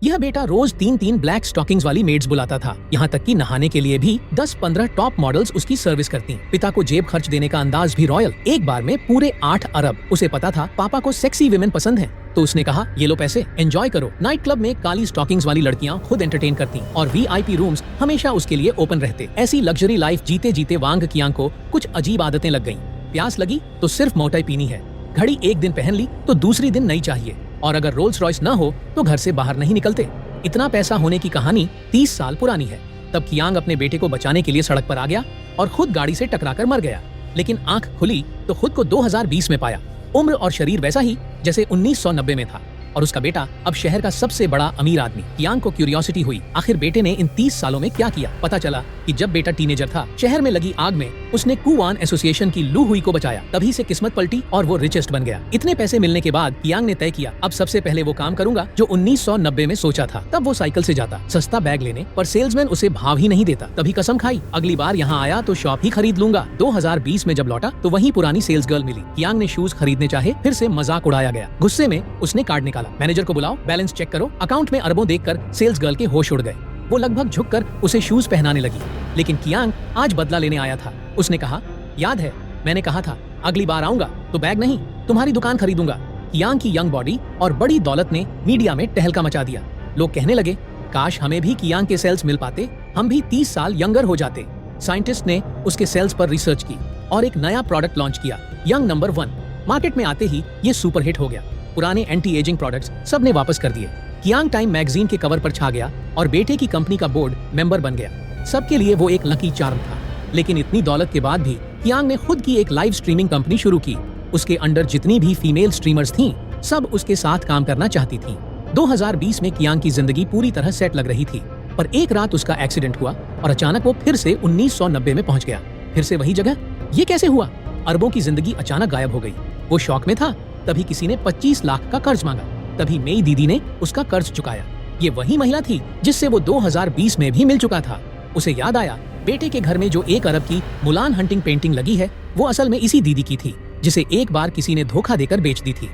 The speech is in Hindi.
यह बेटा रोज 3-3 ब्लैक स्टॉकिंग्स वाली मेड्स बुलाता था। यहाँ तक कि नहाने के लिए भी 10-15 टॉप मॉडल्स उसकी सर्विस करती। पिता को जेब खर्च देने का अंदाज भी रॉयल। एक बार में पूरे 8 अरब। उसे पता था पापा को सेक्सी विमेन पसंद है, तो उसने कहा ये लो पैसे, एंजॉय करो। नाइट क्लब में काली स्टॉकिंग्स वाली लड़कियां खुद एंटरटेन करती और VIP रूम्स हमेशा उसके लिए ओपन रहते। ऐसी लग्जरी लाइफ जीते जीते वांग कियांग को कुछ अजीब आदतें लग गईं। प्यास लगी तो सिर्फ मोटाई पीनी है, घड़ी एक दिन पहन ली तो दूसरी दिन नई चाहिए, और अगर रोल्स रॉयस न हो तो घर से बाहर नहीं निकलते। इतना पैसा होने की कहानी 30 साल पुरानी है। तब कियांग अपने बेटे को बचाने के लिए सड़क पर आ गया और खुद गाड़ी से टकराकर मर गया। लेकिन आंख खुली तो खुद को 2020 में पाया। उम्र और शरीर वैसा ही जैसे 1990 में था, और उसका बेटा अब शहर का सबसे बड़ा अमीर आदमी। कियांग को क्यूरियोसिटी हुई, आखिर बेटे ने इन 30 सालों में क्या किया। पता चला कि जब बेटा टीनेजर था, शहर में लगी आग में उसने कुवान एसोसिएशन की लू हुई को बचाया। तभी से किस्मत पलटी और वो रिचेस्ट बन गया। इतने पैसे मिलने के बाद कियांग ने तय किया, अब सबसे पहले वो काम करूंगा जो 1990 में सोचा था। तब वो साइकिल से जाता सस्ता बैग लेने, पर सेल्समैन उसे भाव ही नहीं देता। तभी कसम खाई, अगली बार यहाँ आया तो शॉप ही खरीद लूंगा। 2020 में जब लौटा तो वही पुरानी सेल्स गर्ल मिली। कियांग ने शूज खरीदने चाहे, फिर से मजाक उड़ाया गया। गुस्से में उसने कार्ड निकाला, मैनेजर को बुलाओ, बैलेंस चेक करो। अकाउंट में अरबों देखकर सेल्स गर्ल के होश उड़ गए। वो लगभग झुककर उसे शूज पहनाने लगी। लेकिन कियांग आज बदला लेने आया था। उसने कहा, याद है मैंने कहा था अगली बार आऊंगा तो बैग नहीं तुम्हारी दुकान खरीदूंगा। कियांग की यंग बॉडी और बड़ी दौलत ने मीडिया में टहलका मचा दिया। लोग कहने लगे, काश हमें भी कियांग के सेल्स मिल पाते, हम भी 30 साल यंगर हो जाते। साइंटिस्ट ने उसके सेल्स पर रिसर्च की और एक नया प्रोडक्ट लॉन्च किया, यंग नंबर 1। मार्केट में आते ही ये सुपरहिट हो गया। पुराने एंटी एजिंग प्रोडक्ट्स सबने वापस कर दिए। कियांग टाइम मैगजीन के कवर पर छा गया और बेटे की कंपनी का बोर्ड मेंबर बन गया। सबके लिए वो एक लकी चार्म था। लेकिन इतनी दौलत के बाद भी कियांग ने खुद की एक लाइव स्ट्रीमिंग कंपनी शुरू की। उसके अंडर जितनी भी फीमेल स्ट्रीमर्स थीं, सब उसके साथ काम करना चाहती थीं। 2020 में कियांग की जिंदगी पूरी तरह सेट लग रही थी, पर एक रात उसका एक्सीडेंट हुआ और अचानक वो फिर से 1990 में पहुंच गया। फिर से वही जगह, ये कैसे हुआ? अरबों की जिंदगी अचानक गायब हो गई। वो शौक में था, तभी किसी ने 25 लाख का कर्ज मांगा। तभी मेई दीदी ने उसका कर्ज चुकाया। ये वही महिला थी जिससे वो 2020 में भी मिल चुका था। उसे याद आया, बेटे के घर में जो 1 अरब की मुलान हंटिंग पेंटिंग लगी है, वो असल में इसी दीदी की थी, जिसे एक बार किसी ने धोखा देकर बेच दी थी।